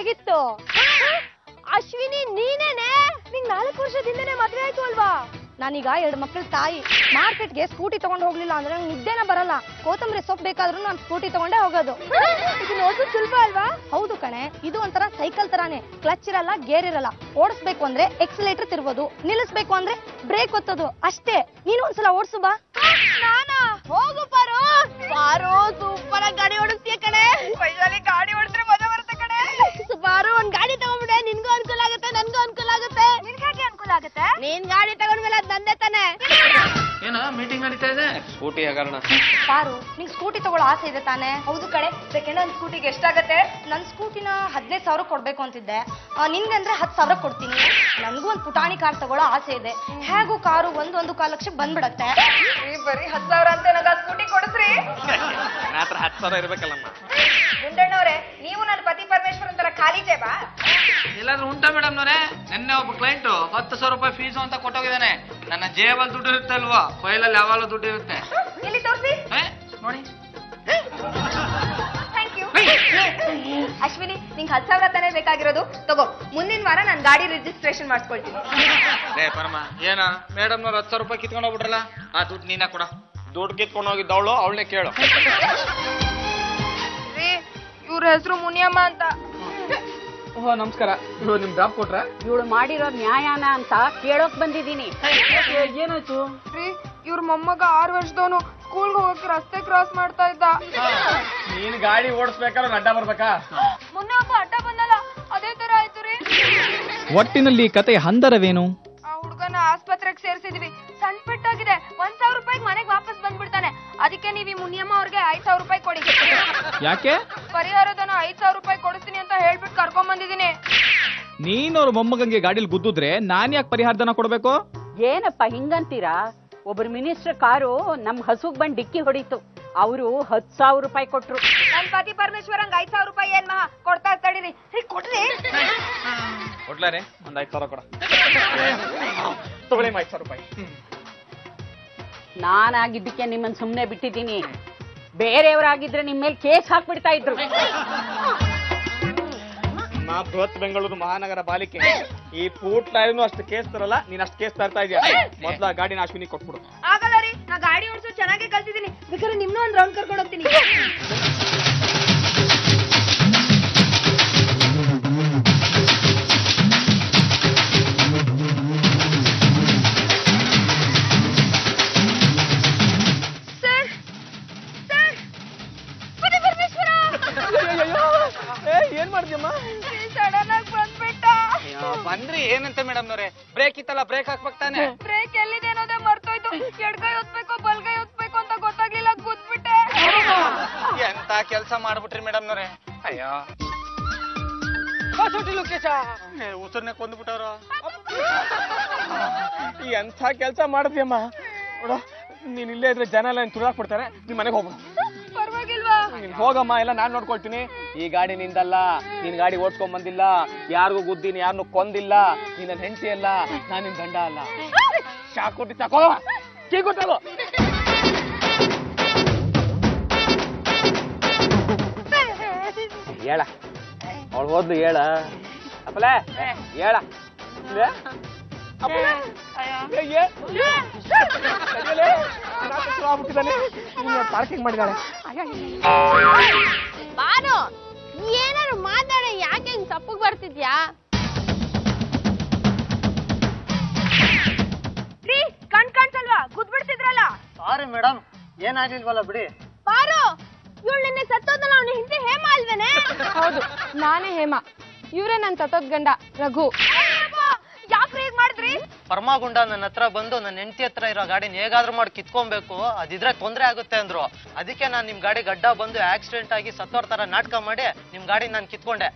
ಹೇಗಿತ್ತು? ಅಶ್ವಿನಿ ನೀನೇನೆ? ನಿಂಗ್ 4 ವರ್ಷದಿಂದನೇ ಮದ್ವೆ ಆಯ್ತು ಅಲ್ವಾ? ನಾನೀಗ 2 ಮಕ್ಳ ತಾಯಿ. ಮಾರ್ಕೆಟ್ಗೆ ಸ್ಕೂಟಿ ತಗೊಂಡು ಹೋಗ್ಲಿಲ್ಲ ಅಂದ್ರೆ ನಂಗೆ ನಿದ್ದೆನ ಬರಲ್ಲ. ಕೊತ್ತಂಬರಿ ಸೊಪ್ಪು ಬೇಕಾದ್ರೂ ನಾನು ಸ್ಕೂಟಿ ತಗೊಂಡೇ ಹೋಗೋದು. ಇದು ನೋಡೋದು ಸುಲಭ ಅಲ್ವಾ? ಹೌದು ಕಣೆ, ಇದು ಒಂಥರ ಸೈಕಲ್ ತರಾನೇ. ಕ್ಲಚ್ ಇರಲ್ಲ, ಗೇರ್ ಇರಲ್ಲ. ಓಡಿಸ್ಬೇಕು ಅಂದ್ರೆ ಎಕ್ಸಲೇಟರ್ ತಿರ್ಬೋದು, ನಿಲ್ಲಿಸ್ಬೇಕು ಅಂದ್ರೆ ಬ್ರೇಕ್ ಒತ್ತೋದು ಅಷ್ಟೇ. ನೀನು ಒಂದ್ಸಲ ಓಡಿಸು ಬಾ. ನಾನಾ? ಹೋಗು ಪಾರು. ಪಾರು ಸೂಪರ್ ಆಗಿ ಗಾಡಿ ಓಡಿಸ್ತೀಯ ಕಣೆ. ವೈಶಾಲಿ ಗಾಡಿ ಓಡಿಸಿದ್ರೆ ಮಜಾ ಬರುತ್ತೆ ಕಣೆ. ಪಾರು ಒಂದ್ ಗಾಡಿ ತಗೊಂಡ್ಬಿಡೆ, ನಿನ್ಗೂ ಅನುಕೂಲ ಆಗುತ್ತೆ, ನನ್ಗೂ ಅನುಕೂಲ ಆಗುತ್ತೆ. ನಿನ್ಗೆ ಅನುಕೂಲ ಆಗುತ್ತೆ? ನೀನ್ ಗಾಡಿ ತಗೊಂಡ್ಮೇಲೆ ಅದ್ ನಂದೇ ತಾನೆ. ಏನ ಮೀಟಿಂಗ್ ನಡೀತಾ ಇದೆ? ಸ್ಕೂಟಿ ಹಗರಣ. ಪಾರು, ನಿಂಗ್ ಸ್ಕೂಟಿ ತಗೊಳ್ಳೋ ಆಸೆ ಇದೆ ತಾನೆ? ಹೌದು ಕಡೆ. ಸೆಕೆಂಡ್ ಹ್ಯಾಂಡ್ ಸ್ಕೂಟಿಗೆ ಎಷ್ಟಾಗತ್ತೆ? ನನ್ ಸ್ಕೂಟಿನ 15,000 ಕೊಡ್ಬೇಕು ಅಂತಿದ್ದೆ. ನಿನ್ಗೆ ಅಂದ್ರೆ 10,000 ಕೊಡ್ತೀನಿ. ನನ್ಗೂ ಒಂದ್ ಪುಟಾಣಿ ಕಾರ್ ತಗೊಳ್ಳೋ ಆಸೆ ಇದೆ. ಹೇಗೂ ಕಾರು 1.25 ಲಕ್ಷಕ್ಕೆ ಬಂದ್ಬಿಡತ್ತೆ. ಬರೀ 10,000 ಅಂತ ನನಗ ಸ್ಕೂಟಿ ಕೊಡಿಸ್ರಿ. ನನ್ನ ಹತ್ರ 10,000 ಇರ್ಬೇಕಲ್ಲಮ್ಮ. ಗುಂಡಣ್ಣವ್ರೆ, ನೀವು ನನ್ನ ಪತಿ ಪರಮೇಶ್ವರನ್ ತರ ಖಾಲಿ ಜೇಬಾ? ಎಲ್ಲಾದ್ರೂ ಉಂಟಾ ಮೇಡಮ್ ನವರೇ? ನಿನ್ನೆ ಒಬ್ಬ ಕ್ಲೈಂಟ್ 10,000 ರೂಪಾಯಿ ಫೀಸು ಅಂತ ಕೊಟ್ಟೋಗಿದ್ದಾನೆ. ನನ್ನ ಜೇಬಲ್ಲಿ ದುಡ್ಡು ಇರುತ್ತೆ ಅಲ್ವಾ, ಫೈಲಲ್ಲಿ ಯಾವಾಗಲೂ ದುಡ್ಡು ಇರುತ್ತೆ. ಇಲ್ಲಿ ತೋರಿಸಿ ನೋಡಿ. Thank you. ಅಶ್ವಿನಿ, ನಿಂಗೆ 10,000 ತಾನೇ ಬೇಕಾಗಿರೋದು? ತಗೋ, ಮುಂದಿನ ವಾರ ನಾನು ಗಾಡಿ ರಿಜಿಸ್ಟ್ರೇಷನ್ ಮಾಡಿಸ್ಕೊಳ್ತೀನಿ. ಪರಮ ಏನ ಮೇಡಮ್ ನವ್ರು 10,000 ರೂಪಾಯಿ ಕಿತ್ಕೊಂಡು ಹೋಗ್ಬಿಟ್ರಲ್ಲ, ಆ ದುಡ್ಡು ನೀನ ಕೊಡ. ದುಡ್ಡು ಕಿತ್ಕೊಂಡು ಹೋಗಿದ್ದವಳು ಅವಳನ್ನೇ ಕೇಳು. ಇವ್ರ ಹೆಸರು ಮುನಿಯಮ್ಮ ಅಂತ. ಓಹೋ ನಮಸ್ಕಾರ. ಇವ್ರು ನಿಮ್ ಡ್ರಾಪ್ ಕೊಟ್ರ? ಇವಳು ಮಾಡಿರೋ ನ್ಯಾಯಾನ ಅಂತ ಕೇಳೋಕ್ ಬಂದಿದ್ದೀನಿ. ಏನಾಯ್ತು? ಇವ್ರ ಮೊಮ್ಮಗ 6 ವರ್ಷದವನು ಸ್ಕೂಲ್ಗೆ ಹೋಗಕ್ಕೆ ರಸ್ತೆ ಕ್ರಾಸ್ ಮಾಡ್ತಾ ಇದ್ದ. ನೀನ್ ಗಾಡಿ ಓಡಿಸ್ಬೇಕಾದ್ರೆ ಅಡ್ಡ ಬರ್ಬೇಕಾ? ಮೊನ್ನೆ ಒಬ್ಬ ಅಡ್ಡ ಬಂದಲ್ಲ, ಅದೇ ತರ ಆಯ್ತು ರೀ. ಒಟ್ಟಿನಲ್ಲಿ ಕತೆ ಹಂದರವೇನು? ಆ ಹುಡುಗನ ಆಸ್ಪತ್ರೆಗೆ ಸೇರಿಸಿದ್ವಿ. ಸಣ್ಣ ಪೆಟ್ಟಾಗಿದೆ. 1,000 ರೂಪಾಯಿಗೆ ಮನೆಗೆ ವಾಪಸ್ ಬಂದ್ಬಿಡ್ತಾನೆ. ಅದಕ್ಕೆ ನೀವು ಈ ಮುನಿಯಮ್ಮ ಅವ್ರಿಗೆ 5,000 ರೂಪಾಯಿ ಕೊಡಿ. ಯಾಕೆ? ಪರಿಹಾರದನ 5,000 ರೂಪಾಯಿ ಕೊಡಿಸ್ತೀನಿ ಅಂತ ಹೇಳ್ಬಿಟ್ಟು ಕರ್ಕೊಂಡ್ ಬಂದಿದ್ದೀನಿ. ನೀನ್ ಅವ್ರ ಮೊಮ್ಮಗಂಗೆ ಗಾಡಿಲಿ ಗುದ್ದಿದ್ರೆ ನಾನ್ ಯಾಕೆ ಪರಿಹಾರಧನ ಕೊಡ್ಬೇಕು? ಏನಪ್ಪ ಹಿಂಗಂತೀರಾ? ಒಬ್ರು ಮಿನಿಸ್ಟರ್ ಕಾರು ನಮ್ ಹಸುಗ್ ಬಂದ್ ಡಿಕ್ಕಿ ಹೊಡಿತು. ಅವರು 10,000 ರೂಪಾಯಿ ಕೊಟ್ರು. ನನ್ ಪತಿ ಪರಮೇಶ್ವರಂಗ್ 5,000 ರೂಪಾಯಿ ಏನ್ ಮಹಾ ಕೊಡ್ತಾ ತಡೀರಿ. ಕೊಡ್ರಿ. ಕೊಡ್ಲಾರೆ ಒಂದ್ 5,000 ಕೊಡ. ತಗೊಳ್ಳಿ 5,000 ರೂಪಾಯಿ. ನಾನಾಗಿದ್ದಕ್ಕೆ ನಿಮ್ಮನ್ ಸುಮ್ನೆ ಬಿಟ್ಟಿದ್ದೀನಿ. ಬೇರೆಯವರಾಗಿದ್ರೆ ನಿಮ್ ಮೇಲೆ ಕೇಸ್ ಹಾಕ್ಬಿಡ್ತಾ ಇದ್ರು. ಬೃಹತ್ ಬೆಂಗಳೂರು ಮಹಾನಗರ ಪಾಲಿಕೆ ಈ ಪೂಟ್ ಲಾರಿನೂ ಅಷ್ಟು ಕೇಸ್ ತರಲ್ಲ, ನೀನ್ ಅಷ್ಟು ಕೇಸ್ ತರ್ತಾ ಇದೀಯ. ಮೊದ್ಲ ಗಾಡಿನ ಅಶ್ವಿನಿ ಕೊಟ್ಬಿಡು. ಆಗಲ್ಲ ರೀ, ನಾ ಗಾಡಿ ಓಡಿಸೋ ಚೆನ್ನಾಗಿ ಕಲ್ತಿದ್ದೀನಿ. ಬೇಕಾದ್ರೆ ನಿಮ್ನ ಒಂದ್ ರೌಂಡ್ ಕರ್ಕೊಂಡು ಹೋಗ್ತೀನಿ. ಏನ್ ಮಾಡ್ತೀಯಮ್ಮ? ಸಡನ್ ಆಗಿ ಬಂದ್ಬಿಟ್ಟ. ಬಂದ್ರಿ ಏನಂತ ಮೇಡಮ್ ನವ್ರೆ? ಬ್ರೇಕ್ ಇತ್ತಲ್ಲ, ಬ್ರೇಕ್ ಹಾಕ್ಬೇಕು ತಾನೆ. ಬ್ರೇಕ್ ಎಲ್ಲಿದೆ ಅನ್ನೋದೇ ಮರ್ತೋಯ್ತು. ಎಡಗೈ ಒತ್ಬೇಕು ಬಲ್ಗೈ ಒತ್ಬೇಕು ಅಂತ ಗೊತ್ತಾಗ್ಲಿಲ್ಲ, ಗುದ್ಬಿಟ್ಟೆ. ಎಂತ ಕೆಲ್ಸ ಮಾಡ್ಬಿಟ್ರಿ ಮೇಡಮ್ ನವ್ರೆ? ಅಯ್ಯೋ ಉಸಿರ್ನೆ ಕೊಂದ್ಬಿಟ್ಟವ್ರ. ಎಂತ ಕೆಲ್ಸ ಮಾಡಿದ್ಯಮ್ಮ? ನೋಡ, ನೀನ್ ಇಲ್ಲೇ ಇದ್ರೆ ಜನ ಎಲ್ಲ ತುಳಾಕ್ಬಿಡ್ತಾರೆ. ನಿಮ್ ಮನೆಗೆ ಹೋಗ್ಬಿಡು. ಪರವಾಗಿಲ್ವಾ? ನೀನ್ ಹೋಗಮ್ಮ, ಎಲ್ಲ ನಾನ್ ನೋಡ್ಕೊಳ್ತೀನಿ. ಈ ಗಾಡಿ ನಿಂದಲ್ಲ, ನೀನ್ ಗಾಡಿ ಓಡ್ಸ್ಕೊಂಡ್ ಬಂದಿಲ್ಲ, ಯಾರಿಗೂ ಗುದ್ದಿನಿ, ಯಾರನ್ನು ಕೊಂದಿಲ್ಲ. ನೀನ್ ನನ್ ಹೆಂಡತಿ ಅಲ್ಲ, ನಾನ್ ನಿನ್ ಗಂಡ ಅಲ್ಲ. ಶಾಕ್ ಕೊಟ್ಟಿ ಸಾಕೋ, ಕೀ ಗೊತ್ತಾಗೋ. ಹೇಳ ಅವಳು ಹೋದ್ಲು, ಹೇಳ ಅಪ್ಪಲೇ, ಹೇಳ ಪಾರ್ಕಿಂಗ್ ಮಾಡಿದಾಳೆ. ಬಾನು, ಏನಾರು ಮಾತಾಡ, ಯಾಕೆ ಹಿಂಗ್ ತಪ್ಪಗ್ ಬರ್ತಿದ್ಯಾ? ಕಣ್ ಕಾಣ್ಸಲ್ವಾ? ಗುದ್ಬಿಡ್ತಿದ್ರಲ್ಲ. ಸಾರಿ ಮೇಡಮ್, ಏನಾಗ್ಲಿಲ್ವಲ್ಲ ಬಿಡಿ. ಬಾರು, ಇವಳು ನಿನ್ನೆ ಸತ್ತೋದಲ್ಲ, ಅವನು ಹಿಂದೆ ಹೇಮ ಅಲ್ವೇನೆ? ಹೌದು, ನಾನೇ ಹೇಮ. ಇವ್ರೆ ನನ್ ಸತ್ತೋದ್ ಗಂಡ ರಘು. ಯಾಕ್ರಿ ಹೀಗ್ ಮಾಡಿದ್ರಿ? ಪರಮಾಗುಂಡ ನನ್ನ ಹತ್ರ ಬಂದು ನನ್ನ ಹೆಂಡತಿ ಹತ್ರ ಇರೋ ಗಾಡಿನ ಹೇಗಾದ್ರೂ ಮಾಡಿ ಕಿತ್ಕೊಬೇಕು, ಅದಿದ್ರೆ ತೊಂದ್ರೆ ಆಗುತ್ತೆ ಅಂದ್ರು. ಅದಕ್ಕೆ ನಾನ್ ನಿಮ್ ಗಾಡಿ ಗಡ್ಡ ಬಂದು ಆಕ್ಸಿಡೆಂಟ್ ಆಗಿ ಸತ್ತೋರ್ ತರ ನಾಟಕ ಮಾಡಿ ನಿಮ್ ಗಾಡಿ ನಾನ್ ಕಿತ್ಕೊಂಡೆ.